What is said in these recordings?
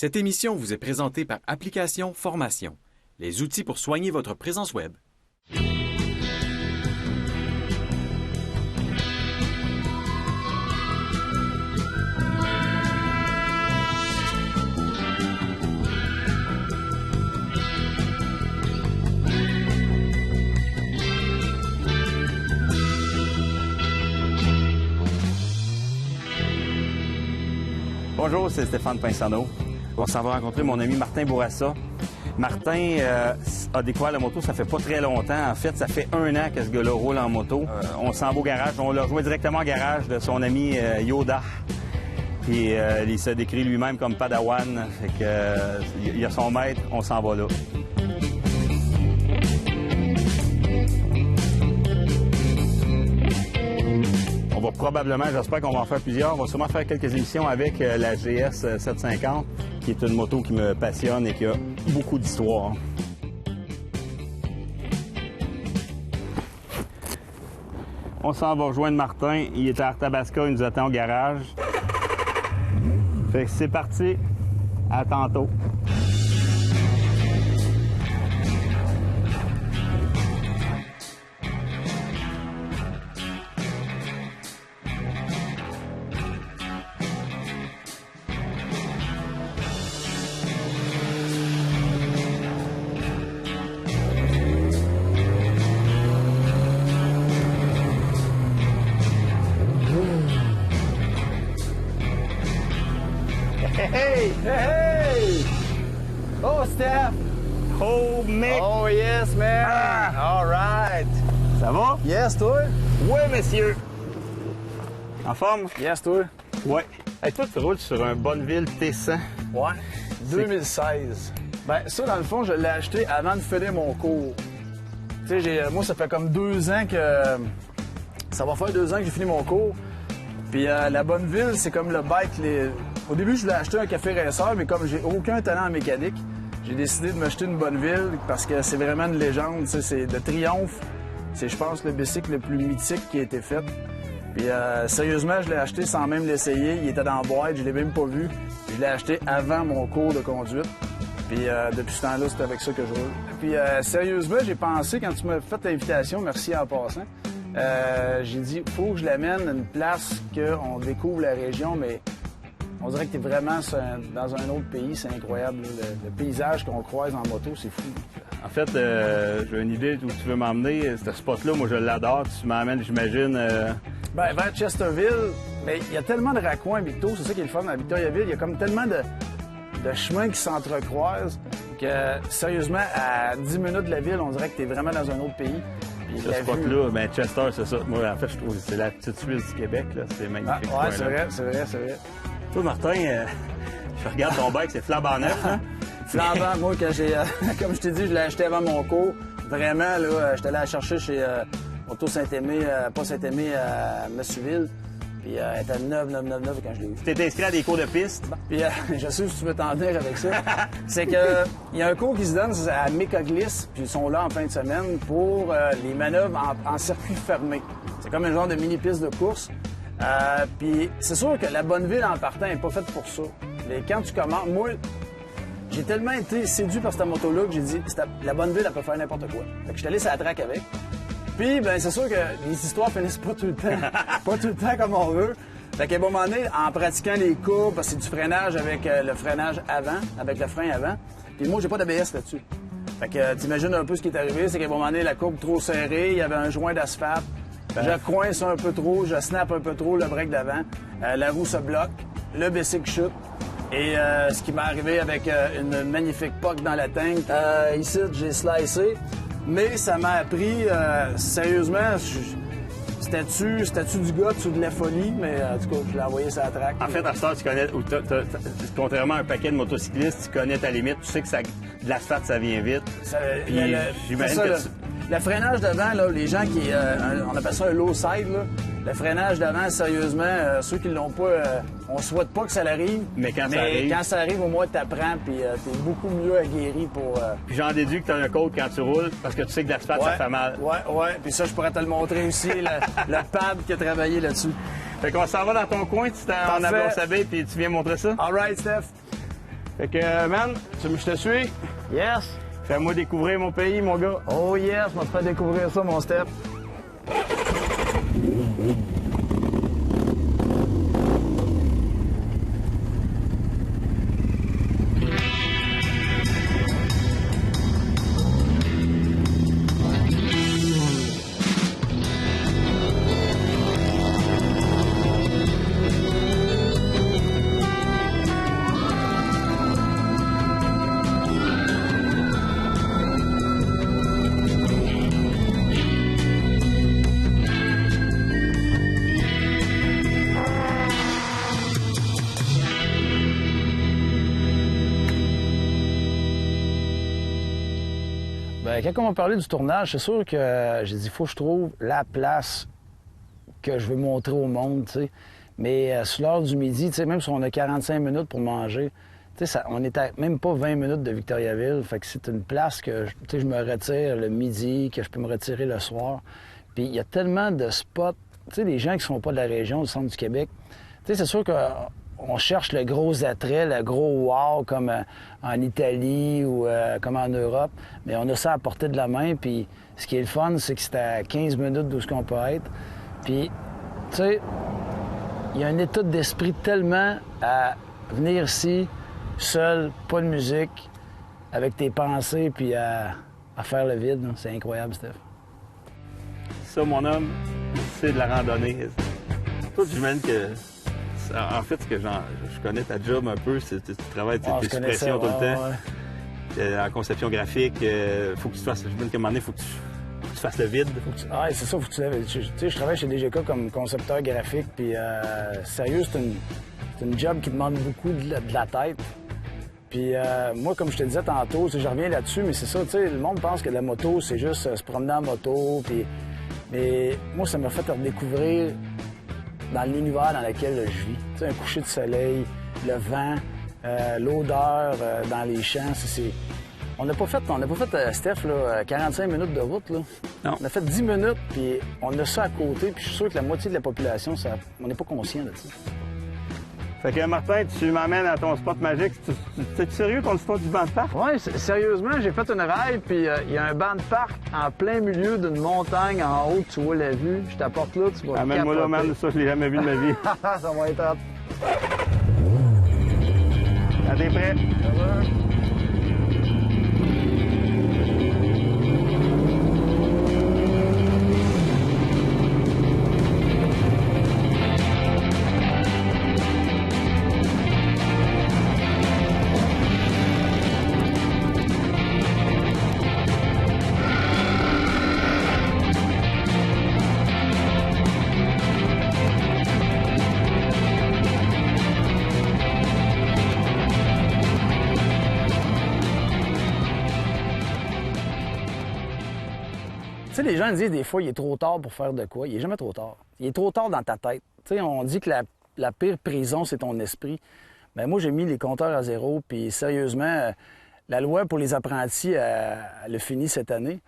Cette émission vous est présentée par Application Formation, les outils pour soigner votre présence web. Bonjour, c'est Stéphane Pinsonneau. On s'en va rencontrer mon ami Martin Bourassa. Martin a découvert la moto, ça fait pas très longtemps. En fait, ça fait 1 an que ce gars-là roule en moto. On s'en va au garage. On l'a rejoint directement au garage de son ami Yoda. Puis il se décrit lui-même comme Padawan. Fait que, il a son maître, on s'en va là. On va probablement, j'espère qu'on va en faire plusieurs, on va sûrement faire quelques émissions avec la GS 750, qui est une moto qui me passionne et qui a beaucoup d'histoire. On s'en va rejoindre Martin, il est à Arthabasca, il nous attend au garage. Fait que c'est parti, à tantôt. Hey! Hey! Oh, Steph! Oh, mec! Oh, yes, man! Ah! All right! Ça va? Yes, toi? Oui, monsieur! En forme? Yes, toi? Ouais. Hey, toi, tu roules sur un Bonneville T100. Ouais. 2016. Ben, ça, dans le fond, je l'ai acheté avant de finir mon cours. Tu sais, moi, ça fait comme 2 ans que... Ça va faire 2 ans que j'ai fini mon cours. Puis la Bonneville, c'est comme le bike... Au début, je voulais acheter un café racer, mais comme j'ai aucun talent en mécanique, j'ai décidé de m'acheter une Bonneville parce que c'est vraiment une légende. C'est de triomphe. C'est, je pense, le bicycle le plus mythique qui a été fait. Puis sérieusement, je l'ai acheté sans même l'essayer. Il était dans la boîte, je l'ai même pas vu. Je l'ai acheté avant mon cours de conduite. Puis depuis ce temps-là, c'est avec ça que je roule. Puis sérieusement, j'ai pensé, quand tu m'as fait l'invitation, merci en passant, j'ai dit, faut que je l'amène à une place qu'on découvre la région, mais on dirait que tu es vraiment dans un autre pays. C'est incroyable. Le paysage qu'on croise en moto, c'est fou. En fait, j'ai une idée d'où tu veux m'emmener. Ce spot-là, moi, je l'adore. Tu m'emmènes, j'imagine... Ben, vers Chesterville, mais il y a tellement de raccoins, Victo. C'est ça qui est le fun dans Victoriaville. Il y a comme tellement de chemins qui s'entrecroisent que, sérieusement, à 10 minutes de la ville, on dirait que tu es vraiment dans un autre pays. Ce spot-là, ben Chester, c'est ça. Moi, en fait, je trouve que c'est la petite Suisse du Québec. Là. C'est magnifique. Ah, ouais, c'est vrai, c'est vrai, c'est vrai. Toi, Martin, je regarde ton bike, c'est flambant neuf, hein? Flambant, moi, quand j'ai... comme je t'ai dit, je l'ai acheté avant mon cours. Vraiment, là, j'étais allé la chercher chez Auto Saint-Aimé, pas Saint-Aimé, à Messueville. Puis elle était 9 quand je l'ai eu. Tu t'es inscrit à des cours de piste? Puis je sais où tu veux t'en venir avec ça. C'est que il y a un cours qui se donne à Mécoglis, puis ils sont là en fin de semaine pour les manœuvres en circuit fermé. C'est comme un genre de mini-piste de course. Puis c'est sûr que la Bonneville en partant n'est pas faite pour ça. Mais quand tu commences, moi, j'ai tellement été séduit par cette moto-là que j'ai dit, la Bonneville, elle peut faire n'importe quoi. Fait que je suis allé sur la track avec. Puis, ben c'est sûr que les histoires finissent pas tout le temps. Pas tout le temps comme on veut. Fait qu'à un moment donné, en pratiquant les courbes, parce que c'est du freinage avec le freinage avant, avec le frein avant. Puis moi, j'ai pas d'ABS là-dessus. Fait que t'imagines un peu ce qui est arrivé, c'est qu'à un moment donné, la courbe trop serrée, il y avait un joint d'asphalte. Je coince un peu trop, je snap un peu trop le break d'avant. La roue se bloque, le bicycle chute. Et ce qui m'est arrivé avec une magnifique poque dans la tank. Ici, j'ai slicé. Mais ça m'a appris, sérieusement, c'était-tu du gars, tu de la folie, mais en tout cas, je l'ai envoyé sur la track. En fait, à ce temps, tu connais, contrairement à un paquet de motocyclistes, tu connais ta limite, tu sais que de l'asphalte, ça vient vite. J'imagine que le freinage devant, là, les gens qui... on appelle ça un low side, là. Le freinage d'avant, sérieusement, ceux qui l'ont pas, on souhaite pas que ça l'arrive. Mais quand ça arrive, au moins, t'apprends, puis t'es beaucoup mieux aguerri pour... Puis j'en déduis que t'as un code quand tu roules, parce que tu sais que l'asphalte, ça fait mal. Ouais. Puis ça, je pourrais te le montrer aussi, le pad qui a travaillé là-dessus. Fait qu'on s'en va dans ton coin, tu t'en as sabé, puis tu viens montrer ça? All right, Steph. Fait que, man, je te suis. Yes! Fais-moi découvrir mon pays, mon gars. Oh yes, on va te faire découvrir ça, mon Steph. Ben, quand on m'a parlé du tournage, c'est sûr que j'ai dit, il faut que je trouve la place que je veux montrer au monde, tu sais. Mais sur l'heure du midi, tu sais, même si on a 45 minutes pour manger, tu sais, on est à même pas 20 minutes de Victoriaville. Fait que c'est une place que, tu sais, je me retire le midi, que je peux me retirer le soir. Puis il y a tellement de spots, tu sais, les gens qui sont pas de la région, du centre du Québec, tu sais, c'est sûr qu'on cherche le gros attrait, le gros wow, comme en Italie ou comme en Europe. Mais on a ça à portée de la main. Puis ce qui est le fun, c'est que c'est à 15 minutes d'où ce qu'on peut être. Puis, tu sais, il y a un état d'esprit tellement à venir ici, seul, pas de musique, avec tes pensées, puis à faire le vide. C'est incroyable, Steph. Ça, mon homme, c'est de la randonnée. Toi, j'imagine que... En fait, ce que je connais ta job un peu, c'est que tu travailles tes suppressions tout le temps. Ouais. En conception graphique, faut que tu fasses... J'imagine qu'à un moment donné, faut que tu fasses le vide. Ah, c'est ça, faut que tu lèves. Tu sais, je travaille chez DGK comme concepteur graphique, puis sérieux, c'est une job qui demande beaucoup de la tête. Puis moi, comme je te disais tantôt, je reviens là-dessus, mais c'est ça, tu sais, le monde pense que la moto, c'est juste se promener en moto, puis... Mais moi, ça m'a fait redécouvrir dans l'univers dans lequel je vis. Tu sais, un coucher de soleil, le vent, l'odeur dans les champs, On n'a pas fait, Steph, là, 45 minutes de route. Là. Non. On a fait 10 minutes, puis on a ça à côté, puis je suis sûr que la moitié de la population, on n'est pas conscient de ça. Fait que, Martin, tu m'emmènes à ton spot magique. T'es sérieux, ton histoire du banc de parc? Oui, sérieusement, j'ai fait une ride, puis il y a un banc de parc en plein milieu d'une montagne en haut, tu vois la vue. Je t'apporte là, tu vas amène-moi là, man, ça, je l'ai jamais vu de ma vie. Ça va être hot. Ah, t'es prêt? Ça va. Tu sais, les gens disent des fois, il est trop tard pour faire de quoi. Il est jamais trop tard. Il est trop tard dans ta tête. Tu sais, on dit que la pire prison, c'est ton esprit. Bien, moi, j'ai mis les compteurs à zéro, puis sérieusement, la loi pour les apprentis, elle a fini cette année.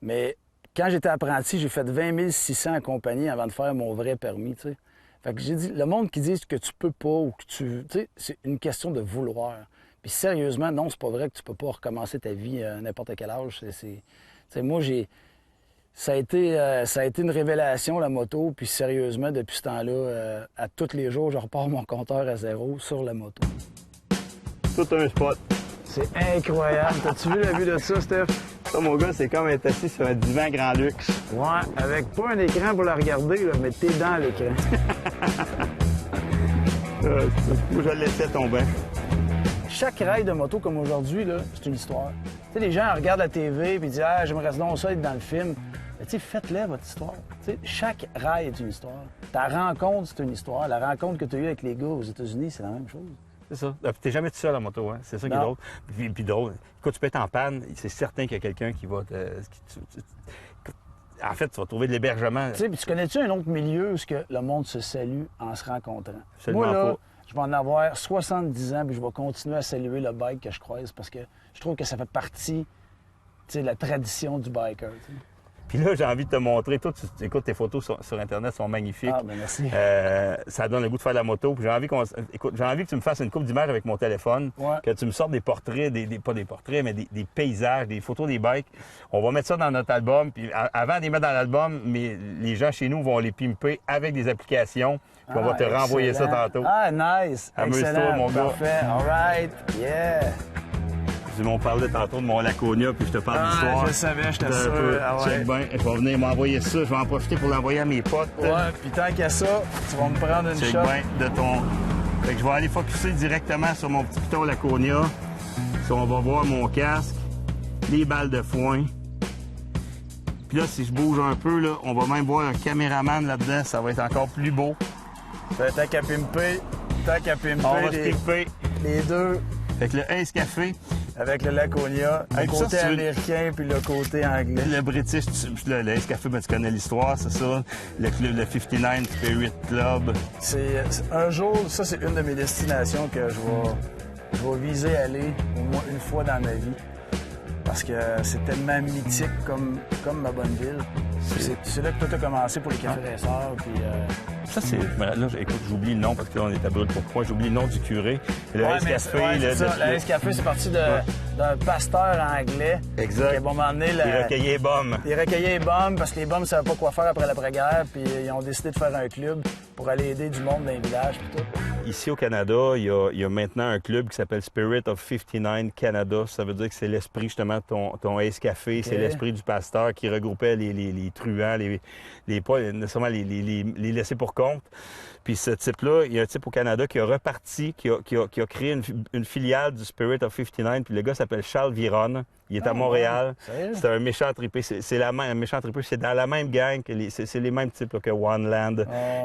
Mais quand j'étais apprenti, j'ai fait 20 600 en compagnie avant de faire mon vrai permis, tu sais. Fait que j'ai dit, le monde qui dit que tu peux pas ou que tu sais, c'est une question de vouloir. Puis sérieusement, non, c'est pas vrai que tu peux pas recommencer ta vie à n'importe quel âge. Tu sais, moi, ça a été une révélation, la moto. Puis sérieusement, depuis ce temps-là, à tous les jours, je repars mon compteur à zéro sur la moto. Tout un spot. C'est incroyable. T'as-tu vu la vue de ça, Steph? Ça, mon gars, c'est comme être assis sur un divan grand luxe. Ouais, avec pas un écran pour la regarder, là, mais t'es dans l'écran. Je le laissais tomber. Chaque rail de moto comme aujourd'hui, là, c'est une histoire. Tu sais, les gens regardent la TV et disent « Ah, j'aimerais donc ça être dans le film. » Tu sais, faites-le, votre histoire. Tu sais, chaque rail est une histoire. Ta rencontre, c'est une histoire. La rencontre que tu as eue avec les gars aux États-Unis, c'est la même chose. C'est ça. T'es jamais tout seul en moto, hein? C'est ça qui est drôle. Puis drôle. Quand tu peux être en panne, c'est certain qu'il y a quelqu'un qui va te... En fait, tu vas trouver de l'hébergement. Tu sais, puis tu connais-tu un autre milieu où le monde se salue en se rencontrant? Absolument. Moi, là, pas. je vais en avoir 70 ans, puis je vais continuer à saluer le bike que je croise parce que je trouve que ça fait partie, tu sais, de la tradition du biker. T'sais. Puis là, j'ai envie de te montrer. Toi, écoute, tes photos sur Internet sont magnifiques. Ah, ben merci. Ça donne le goût de faire de la moto. Puis j'ai envie que tu me fasses une coupe d'images avec mon téléphone. Ouais. Que tu me sortes des portraits, pas des portraits, mais des paysages, des photos des bikes. On va mettre ça dans notre album. Puis avant de les mettre dans l'album, mais les gens chez nous vont les pimper avec des applications. Puis on va te renvoyer ça tantôt. Ah, nice. Amuse-toi, Excellent. mon gars. Parfait. All right. Yeah. On parlait tantôt de mon Laconia, puis je te parle d'histoire. Je savais, je Un t'assure. peu. Ah ouais. Check bien. Je vais venir m'envoyer ça. Je vais en profiter pour l'envoyer à mes potes. Ouais, puis tant qu'à ça, tu vas me prendre une Check shot. bien de ton... Fait que je vais aller focusser directement sur mon petit piton Laconia. Si on va voir mon casque, les balles de foin. Puis là, si je bouge un peu, là, on va même voir un caméraman là-dedans. Ça va être encore plus beau. Tant qu'à pimper, On va se pimper. les deux Fait que le Ace Café, avec le Laconia, le Hey, puis ça, côté si tu veux- américain puis le côté anglais. le British, le Ace Café, ben, tu connais l'histoire, c'est ça. Le 59 Spirit Club. C'est un jour, ça c'est une de mes destinations que je vais viser à aller au moins une fois dans ma vie. Parce que c'est tellement mythique comme ma bonne ville. C'est là que tout a commencé pour les cafés racers. Puis, Ça, c'est. Là, écoute, j'oublie le nom parce que là, on est à brûle pour point. J'oublie le nom du curé. Le Ace Café. c'est ça. Le Ace Café, c'est parti d'un pasteur anglais. Exact. Qui, à un moment donné, Il recueillait les bombes. il recueillait les bombes parce que les bombes ne savaient pas quoi faire après l'après-guerre. Puis ils ont décidé de faire un club pour aller aider du monde dans les villages. Puis tout. Ici au Canada, il y a maintenant un club qui s'appelle Spirit of 59 Canada. Ça veut dire que c'est l'esprit justement de ton Ace Café. OK. C'est l'esprit du pasteur qui regroupait les truands, pas nécessairement les laissés pour compte. Puis ce type-là, il y a un type au Canada qui a reparti, qui a créé une filiale du Spirit of 59. Puis le gars s'appelle Charles Viron. Il est à Montréal. Sérieux? C'est un méchant trippé. C'est un méchant trippé. C'est dans la même gang que c'est les mêmes types là, que One Land,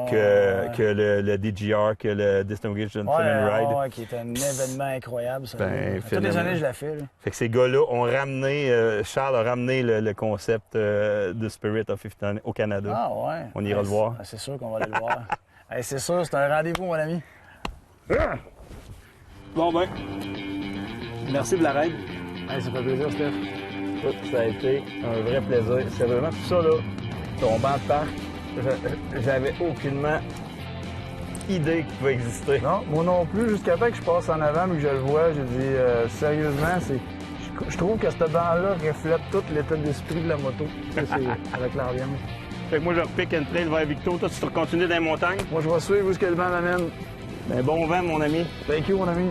que le DGR, que le Distinguished Gentleman Ride. Ouais, qui est un événement incroyable. Ça. Ben, Toutes les phénoménal. années, je la fais. Là. Fait que ces gars-là ont ramené, Charles a ramené le concept de Spirit of 59 au Canada. Ah ouais. On ira le voir. C'est sûr qu'on va aller le voir. Hey, c'est sûr, c'est un rendez-vous, mon ami. Bon ben, merci de la raide. Hey, ça fait plaisir, Steph. Écoute, ça a été un vrai plaisir. C'est vraiment tout ça, là, ton banc de parc, j'avais aucunement idée qu'il pouvait exister. Non, moi non plus. Jusqu'à temps que je passe en avant et que je le vois, j'ai dit sérieusement, je trouve que ce banc-là reflète tout l'état d'esprit de la moto. Ça, c'est avec l'Ariane. Fait que moi, je repique une trail vers Victo. Toi, tu continues dans les montagnes. Moi, je vais suivre où ce que le vent m'amène. Ben, bon vent, mon ami. Thank you, mon ami.